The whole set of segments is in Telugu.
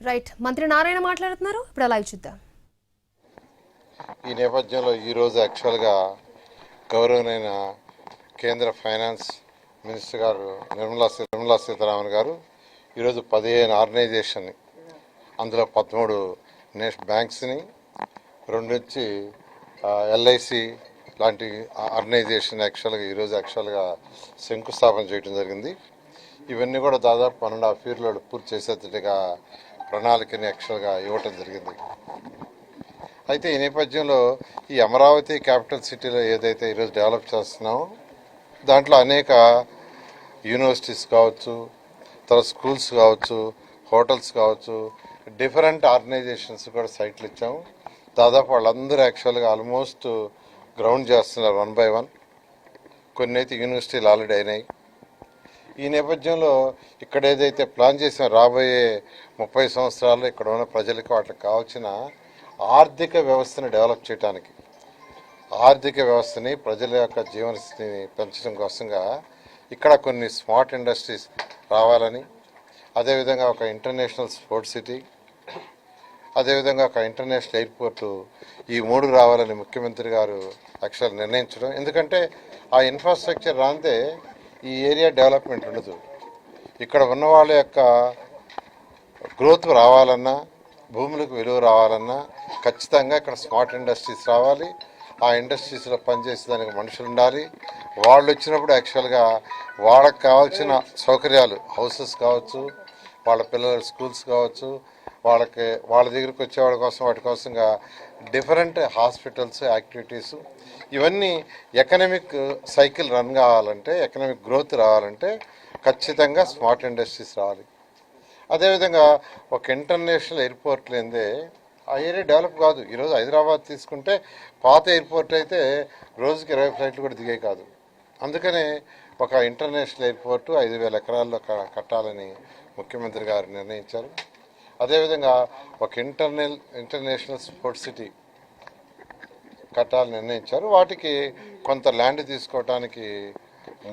రైట్, మంత్రి నారాయణ మాట్లాడుతున్నారు, ఇప్పుడు లైవ్ చూద్దాం. ఈ నేపథ్యంలో ఈరోజు యాక్చువల్గా గౌరవనీయ కేంద్ర ఫైనాన్స్ మినిస్టర్ గారు నిర్మలా సీతారామన్ గారు ఈరోజు 15 ఆర్గనైజేషన్, అందులో 13 బ్యాంక్స్ని, 2 నుంచి ఎల్ఐసి లాంటి ఆర్గనైజేషన్ యాక్చువల్గా శంకుస్థాపన చేయడం జరిగింది. ఇవన్నీ కూడా దాదాపు 1.5 yearలో పూర్తి చేసేటట్టుగా ప్రణాళికని యాక్చువల్గా ఇవ్వటం జరిగింది. అయితే ఈ నేపథ్యంలో ఈ అమరావతి క్యాపిటల్ సిటీలో ఏదైతే ఈరోజు డెవలప్ చేస్తున్నామో దాంట్లో అనేక యూనివర్సిటీస్ కావచ్చు, తర్వాత స్కూల్స్ కావచ్చు, హోటల్స్ కావచ్చు, డిఫరెంట్ ఆర్గనైజేషన్స్ కూడా సైట్లు ఇచ్చాము. దాదాపు వాళ్ళందరూ యాక్చువల్గా ఆల్మోస్ట్ గ్రౌండ్ చేస్తున్నారు 1 by 1. కొన్ని అయితే యూనివర్సిటీలు ఆల్రెడీ అయినాయి. ఈ నేపథ్యంలో ఇక్కడ ఏదైతే ప్లాన్ చేసిన రాబోయే 30 సంవత్సరాల్లో ఇక్కడ ఉన్న ప్రజలకు వాటికి కావాల్సిన ఆర్థిక వ్యవస్థను డెవలప్ చేయడానికి, ఆర్థిక వ్యవస్థని ప్రజల యొక్క జీవనస్థితిని పెంచడం కోసంగా ఇక్కడ కొన్ని స్మార్ట్ ఇండస్ట్రీస్ రావాలని, అదేవిధంగా ఒక ఇంటర్నేషనల్ స్పోర్ట్స్ సిటీ, అదేవిధంగా ఒక ఇంటర్నేషనల్ ఎయిర్పోర్టు, ఈ 3 రావాలని ముఖ్యమంత్రి గారు యాక్చువల్ నిర్ణయించడం. ఎందుకంటే ఆ ఇన్ఫ్రాస్ట్రక్చర్ రాందే ఈ ఏరియా డెవలప్మెంట్ ఉండదు. ఇక్కడ ఉన్న వాళ్ళ యొక్క గ్రోత్ రావాలన్నా, భూములకు విలువ రావాలన్నా ఖచ్చితంగా ఇక్కడ స్మార్ట్ ఇండస్ట్రీస్ రావాలి. ఆ ఇండస్ట్రీస్లో పనిచేసే దానికి మనుషులు ఉండాలి. వాళ్ళు వచ్చినప్పుడు యాక్చువల్గా వాళ్ళకి కావాల్సిన సౌకర్యాలు, హౌసెస్ కావచ్చు, వాళ్ళ పిల్లల స్కూల్స్ కావచ్చు, వాళ్ళ దగ్గరికి వచ్చేవాళ్ళ కోసం వాటి కోసంగా డిఫరెంట్ హాస్పిటల్స్, యాక్టివిటీస్, ఇవన్నీ ఎకనామిక్ సైకిల్ రన్ కావాలంటే, ఎకనామిక్ గ్రోత్ రావాలంటే ఖచ్చితంగా స్మార్ట్ ఇండస్ట్రీస్ రావాలి. అదేవిధంగా ఒక ఇంటర్నేషనల్ ఎయిర్పోర్ట్ లేదే ఆ ఏరియా డెవలప్ కాదు. ఈరోజు హైదరాబాద్ తీసుకుంటే పాత ఎయిర్పోర్ట్ అయితే రోజుకి 20 ఫ్లైట్లు కూడా దిగాయి కాదు. అందుకనే ఒక ఇంటర్నేషనల్ ఎయిర్పోర్టు 5,000 ఎకరాల్లో కట్టాలని ముఖ్యమంత్రి గారు నిర్ణయించారు. అదేవిధంగా ఒక ఇంటర్నేషనల్ స్పోర్ట్స్ సిటీ కట్టాలని నిర్ణయించారు. వాటికి కొంత ల్యాండ్ తీసుకోవడానికి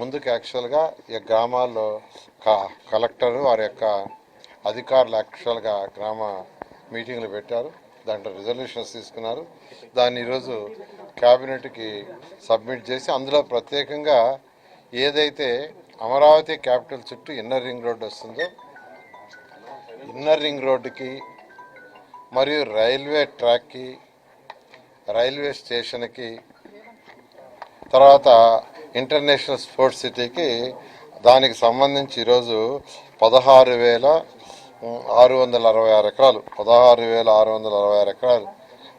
ముందుకు యాక్చువల్గా ఈ గ్రామాల్లో కలెక్టర్ వారి యొక్క అధికారులు యాక్చువల్గా గ్రామ మీటింగ్లు పెట్టారు. దాంట్లో రిజల్యూషన్స్ తీసుకున్నారు. దాన్ని ఈరోజు క్యాబినెట్కి సబ్మిట్ చేసి అందులో ప్రత్యేకంగా ఏదైతే అమరావతి క్యాపిటల్ చుట్టూ ఇన్నర్ రింగ్ రోడ్డు వస్తుందో, ఇన్నర్ రింగ్ రోడ్డుకి మరియు రైల్వే ట్రాక్కి, రైల్వే స్టేషన్కి, తర్వాత ఇంటర్నేషనల్ స్పోర్ట్స్ సిటీకి దానికి సంబంధించి ఈరోజు 16,666 ఎకరాలు, 16,666 ఎకరాలు,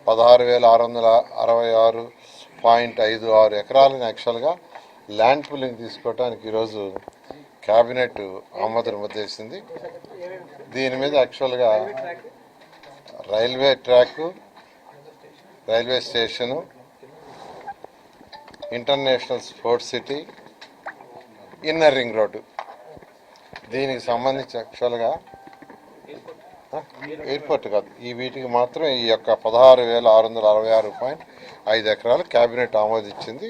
16,666.56 ఎకరాలను యాక్చువల్గా ల్యాండ్ పూలింగ్ తీసుకోవడానికి ఈరోజు క్యాబినెట్ ఆమోదం ముద్దేసింది. దీని మీద యాక్చువల్గా railway track, railway station, international sports city, inner ring road, దీనికి సంబంధించి యాక్చువల్గా ఎయిర్పోర్ట్ కాదు, ఈ వీటికి మాత్రం ఈ యొక్క 16,666.5 ఎకరాలు క్యాబినెట్ ఆమోదించింది.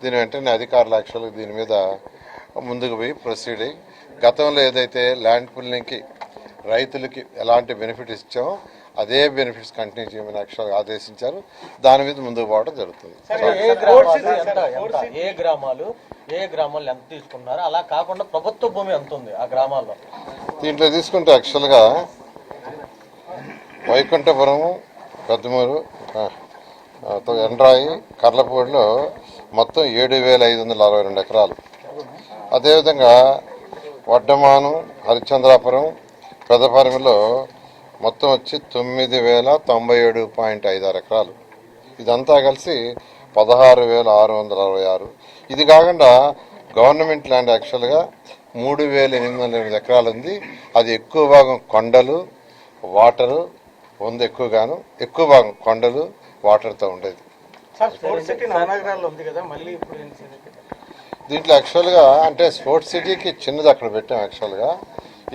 దీని వెంటనే అధికారులు యాక్చువల్గా దీని మీద ముందుకు పోయి ప్రొసీడ్ అయ్యి, గతంలో ఏదైతే ల్యాండ్ పూలింగ్కి రైతులకి ఎలాంటి బెనిఫిట్ ఇచ్చామో అదే బెనిఫిట్స్ కంటిన్యూ చేయమని యాక్చువల్గా ఆదేశించారు. దాని మీద ముందుకు పోవడం జరుగుతుంది. ఏ గ్రామాలు ఎంత తీసుకున్నారు, అలా కాకుండా ప్రభుత్వ భూమి ఎంత ఉంది ఆ గ్రామాల్లో? దీంట్లో తీసుకుంటే యాక్చువల్గా వైకుంఠపురం, పెద్దమూరు, ఎండ్రాయి, కర్లపూడిలో మొత్తం 7,562 ఎకరాలు. అదేవిధంగా వడ్డమాను, హరిశ్చంద్రాపురం, పెదపరిమిలో మొత్తం వచ్చి 9,097.56 ఎకరాలు. ఇదంతా కలిసి 16,666. ఇది కాకుండా గవర్నమెంట్ ల్యాండ్ యాక్చువల్గా 3,808 ఎకరాలు ఉంది. అది ఎక్కువ భాగం కొండలు, వాటరు ఉంది, ఎక్కువ భాగం కొండలు, వాటర్తో ఉండేది. దీంట్లో యాక్చువల్గా అంటే స్పోర్ట్స్ సిటీకి చిన్నది అక్కడ పెట్టాం. యాక్చువల్గా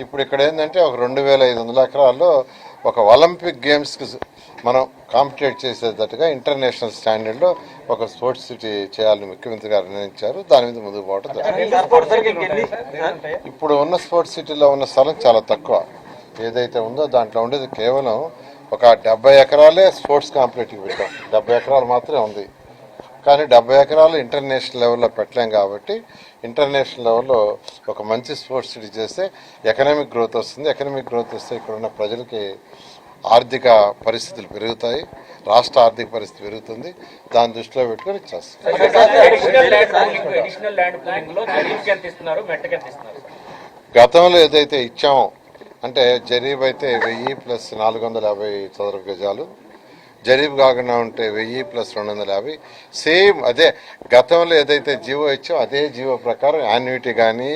ఇప్పుడు ఇక్కడ ఏంటంటే ఒక 2,500 ఎకరాల్లో ఒక ఒలింపిక్ గేమ్స్కి మనం కాంపిటేట్ చేసేటట్టుగా ఇంటర్నేషనల్ స్టాండర్డ్లో ఒక స్పోర్ట్స్ సిటీ చేయాలని ముఖ్యమంత్రి గారు నిర్ణయించారు. దాని మీద ముందుకు పోవడం. ఇప్పుడు ఉన్న స్పోర్ట్స్ సిటీలో ఉన్న స్థలం చాలా తక్కువ. ఏదైతే ఉందో దాంట్లో ఉండేది కేవలం ఒక 70 ఎకరాలే స్పోర్ట్స్ కాంపిటేటివ్ పెట్టాం. 70 ఎకరాలు మాత్రమే ఉంది. కానీ 70 ఎకరాలు ఇంటర్నేషనల్ లెవెల్లో పెట్టలేం కాబట్టి ఇంటర్నేషనల్ లెవెల్లో ఒక మంచి స్పోర్ట్స్ సిటీ చేస్తే ఎకనామిక్ గ్రోత్ వస్తుంది. ఎకనామిక్ గ్రోత్ వస్తే ఇక్కడ ఉన్న ప్రజలకి ఆర్థిక పరిస్థితులు పెరుగుతాయి, రాష్ట్ర ఆర్థిక పరిస్థితి పెరుగుతుంది. దాన్ని దృష్టిలో పెట్టుకొని చేస్తాం. గతంలో ఏదైతే ఇచ్చామో అంటే జరీబ్ అయితే 1000 ప్లస్ 450 చదరపు గజాలు, జరీబ్ కాకుండా ఉంటే 1000 ప్లస్ 250, సేమ్ అదే గతంలో ఏదైతే జీవో ఇచ్చామో అదే జీవో ప్రకారం యాన్యుటీ కానీ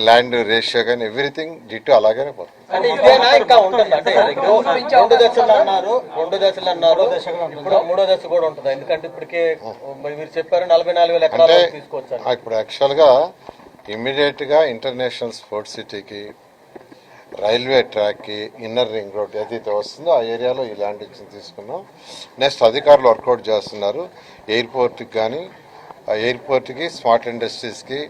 ల్యాండ్ రేషియో కానీ ఎవ్రీథింగ్ డిట్టు అలాగనే పోతుంది. రెండు దశలు అన్నారు ఇప్పుడు మూడో దశ కూడా ఉంటుంది. ఎందుకంటే ఇప్పటికే మీరు చెప్పారు 44,000 ఎకరాలు తీసుకోవచ్చు. ఇప్పుడు యాక్చువల్గా ఇమ్మీడియట్గా ఇంటర్నేషనల్ స్పోర్ట్స్ సిటీకి, రైల్వే ట్రాక్కి, ఇన్నర్ రింగ్ రోడ్ ఏదైతే వస్తుందో ఆ ఏరియాలో ఈ ల్యాండ్ ఇచ్చి తీసుకున్నాం. నెక్స్ట్ అధికారులు వర్కౌట్ చేస్తున్నారు. ఎయిర్పోర్ట్కి కానీ ఎయిర్పోర్ట్కి స్మార్ట్ ఇండస్ట్రీస్కి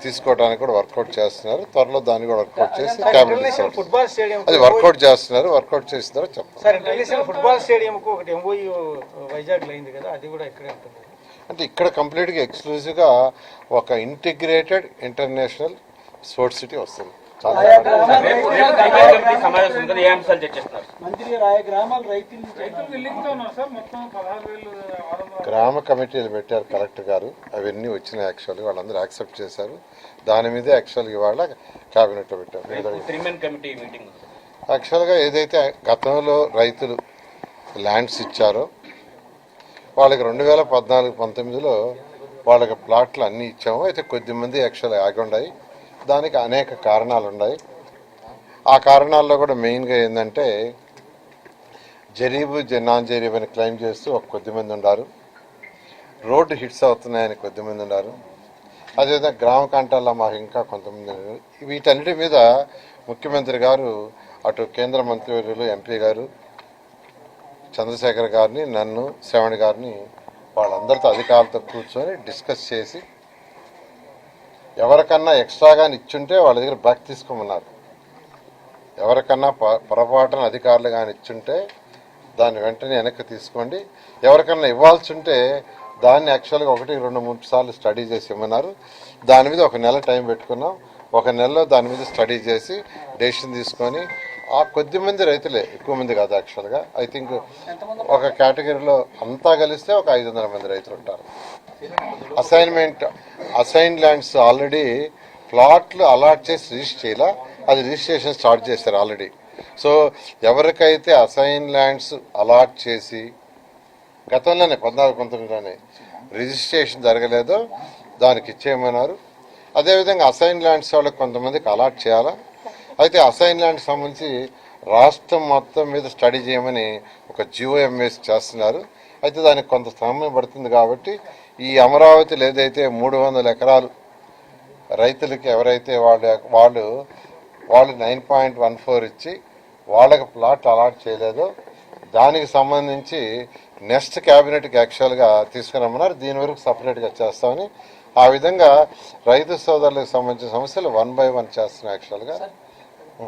తీసుకోవడానికి కూడా వర్కౌట్ చేస్తున్నారు. త్వరలో దాన్ని కూడా వర్కౌట్ చేసి క్యాబినెట్ ఫుట్బాల్ స్టేడియం అది వర్కౌట్ చేస్తున్నారు. వర్కౌట్ చేసిన తర్వాత చెప్తారు. సార్ ఇంటర్నేషనల్ ఫుట్బాల్ స్టేడియం కు ఒకటి ఎంఓయూ వైజాగ్ అయింది కదా, అది కూడా ఇక్కడే ఉంటుంది. అంటే ఇక్కడ కంప్లీట్గా ఎక్స్క్లూజివ్గా ఒక ఇంటిగ్రేటెడ్ ఇంటర్నేషనల్ స్పోర్ట్స్ సిటీ వస్తుంది. గ్రామ కమిటీలు పెట్టారు కలెక్టర్ గారు, అవన్నీ వచ్చినాయి. యాక్చువల్గా వాళ్ళందరూ యాక్సెప్ట్ చేశారు. దాని మీదే యాక్చువల్గా ఇవాళ క్యాబినెట్లో పెట్టారు. యాక్చువల్గా ఏదైతే గతంలో రైతులు ల్యాండ్స్ ఇచ్చారో వాళ్ళకి 2014-19లో వాళ్ళకి ప్లాట్లు అన్నీ ఇచ్చాము. అయితే కొద్దిమంది యాక్చువల్గా ఆగి ఉన్నాయి. దానికి అనేక కారణాలు ఉన్నాయి. ఆ కారణాల్లో కూడా మెయిన్గా ఏంటంటే జరీబు నాన్ జరీబ్ అని క్లెయిమ్ చేస్తూ ఒక కొద్దిమంది ఉన్నారు, రోడ్డు హిట్స్ అవుతున్నాయని కొద్దిమంది ఉన్నారు, అదేవిధంగా గ్రామ కంటాల్లో మాకు ఇంకా కొంతమంది ఉన్నారు. వీటన్నిటి మీద ముఖ్యమంత్రి గారు అటు కేంద్ర మంత్రివర్యులు ఎంపీ గారు చంద్రశేఖర్ గారిని, నన్ను, శ్రవణ్ గారిని వాళ్ళందరితో అధికారులతో కూర్చొని డిస్కస్ చేసి ఎవరికన్నా ఎక్స్ట్రాగా ఇచ్చుంటే వాళ్ళ దగ్గర బ్యాక్ తీసుకోమన్నారు. ఎవరికన్నా పొరపాటున అధికారులు కానీ ఇచ్చుంటే దాన్ని వెంటనే వెనక్కి తీసుకోండి. ఎవరికన్నా ఇవ్వాల్సి ఉంటే దాన్ని యాక్చువల్గా 1-2-3 సార్లు స్టడీ చేసి ఇవ్వమన్నారు. దాని మీద 1 నెల టైం పెట్టుకున్నాం. 1 నెలలో దాని మీద స్టడీ చేసి డెసిషన్ తీసుకొని ఆ కొద్దిమంది రైతులే, ఎక్కువ మంది కాదు యాక్చువల్గా. ఐ థింక్ ఒక కేటగిరీలో అంతా కలిస్తే ఒక 500 మంది రైతులు ఉంటారు. అసైన్ ల్యాండ్స్ ఆల్రెడీ ప్లాట్లు అలాట్ చేసి రిజిస్టర్ చేయాల, అది రిజిస్ట్రేషన్ స్టార్ట్ చేశారు ఆల్రెడీ. సో ఎవరికైతే అసైన్ ల్యాండ్స్ అలాట్ చేసి గతంలోనే 14-19లోనే రిజిస్ట్రేషన్ జరగలేదో దానికి ఇచ్చేయమన్నారు. అదేవిధంగా అసైన్ ల్యాండ్స్ వాళ్ళకి కొంతమందికి అలాట్ చేయాలా. అయితే అసైన్ ల్యాండ్స్ సంబంధించి రాష్ట్రం మొత్తం మీద స్టడీ చేయమని ఒక GOMS చేస్తున్నారు. అయితే దానికి కొంత సమయం పడుతుంది కాబట్టి ఈ అమరావతిలో ఏదైతే 300 ఎకరాలు రైతులకి ఎవరైతే వాళ్ళు 9.14 ఇచ్చి వాళ్ళకి ప్లాట్ అలాట్ చేయలేదో దానికి సంబంధించి నెక్స్ట్ క్యాబినెట్కి యాక్చువల్గా తీసుకురమ్మన్నారు. దీని వరకు సపరేట్గా చేస్తామని ఆ విధంగా రైతు సోదరులకు సంబంధించిన సమస్యలు 1 by 1 చేస్తున్నాం. యాక్చువల్గా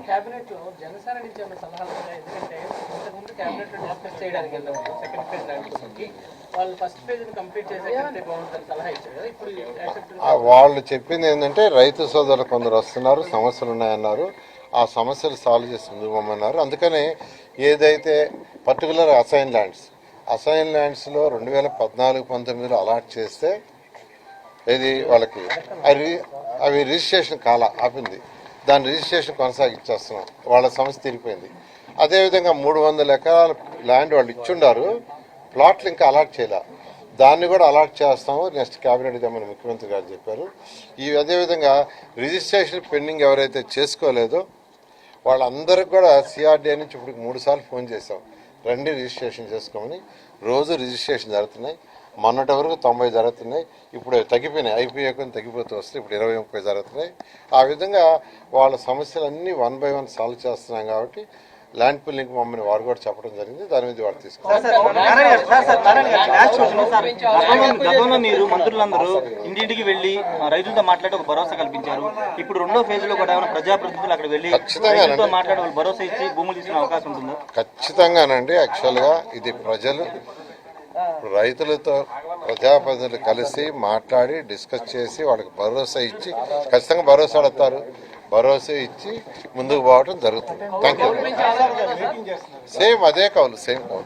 క్యాబినెట్ లో జనసేన నుంచి ఏమైనా సలహాలు ఉన్నాయి? ఎందుకంటే ఇంతకుముందు క్యాబినెట్ లో డిస్కస్ చేయడానికి వెళ్ళినప్పుడు సెకండ్ ఫేజ్ ల్యాండ్స్కి వాళ్ళు ఫస్ట్ ఫేజ్ కంప్లీట్ చేసే బాగుంటుంది సలహా ఇచ్చారు కదా. ఇప్పుడు వాళ్ళు చెప్పింది ఏంటంటే రైతు సోదరులు కొందరు వస్తున్నారు, సమస్యలు ఉన్నాయన్నారు, ఆ సమస్యలు సాల్వ్ చేసి ముందుకు పోమన్నారు. అందుకనే ఏదైతే పర్టికులర్ అసైన్ ల్యాండ్స్లో 2014-19లో అలాట్ చేస్తే ఇది వాళ్ళకి అవి రిజిస్ట్రేషన్ ఆపింది. దాని రిజిస్ట్రేషన్ కొనసాగించేస్తున్నాం. వాళ్ళ సమస్య తీరిపోయింది. అదేవిధంగా 300 ఎకరాల ల్యాండ్ వాళ్ళు ఇచ్చుండారు, ప్లాట్లు ఇంకా అలాట్ చేయలే, దాన్ని కూడా అలాట్ చేస్తాము. నెక్స్ట్ క్యాబినెట్ ఇద్దామని ముఖ్యమంత్రి గారు చెప్పారు. అదేవిధంగా రిజిస్ట్రేషన్ పెండింగ్ ఎవరైతే చేసుకోలేదో వాళ్ళందరికీ కూడా CRDA నుంచి ఇప్పుడు 3 సార్లు ఫోన్ చేసాం, రండి రిజిస్ట్రేషన్ చేసుకోమని. రోజు రిజిస్ట్రేషన్ జరుగుతున్నాయి. మొన్నటి వరకు 90 జరుగుతున్నాయి, ఇప్పుడు తగ్గిపోయినాయి. అయిపోయాక తగ్గిపోతూ వస్తే ఇప్పుడు 20-30 జరుగుతున్నాయి. ఆ విధంగా వాళ్ళ సమస్యలన్నీ 1 by 1 సాల్వ్ చేస్తున్నాం కాబట్టి ల్యాండ్ పుల్లింగ్ మమ్మల్ని వారు కూడా చెప్పడం జరిగింది. దాని మీద వారు తీసుకున్నారు. గతంలో మీరు మంత్రులందరూ ఇంటింటికి వెళ్లి రైతులతో మాట్లాడి ఒక భరోసా కల్పించారు. ఇప్పుడు రెండో ఫేజ్ లో కూడా ఏమైనా ప్రజాప్రతినిధులు అక్కడ వెళ్లి రైతులతో మాట్లాడి వాళ్ళు భరోసా ఇచ్చి భూములు తీసుకునే అవకాశం ఉంటుందా? ఖచ్చితంగానండి. యాక్చువల్గా ఇది ప్రజలు రైతులతో ప్రజాప్రతినిధులు కలిసి మాట్లాడి డిస్కస్ చేసి వాళ్ళకి భరోసా ఇచ్చి ఖచ్చితంగా భరోసా అడుగుతారు. భరోసా ఇచ్చి ముందుకు పోవడం జరుగుతుంది. Thank you. సేమ్ అదే కౌలు సేమ్ కౌలు.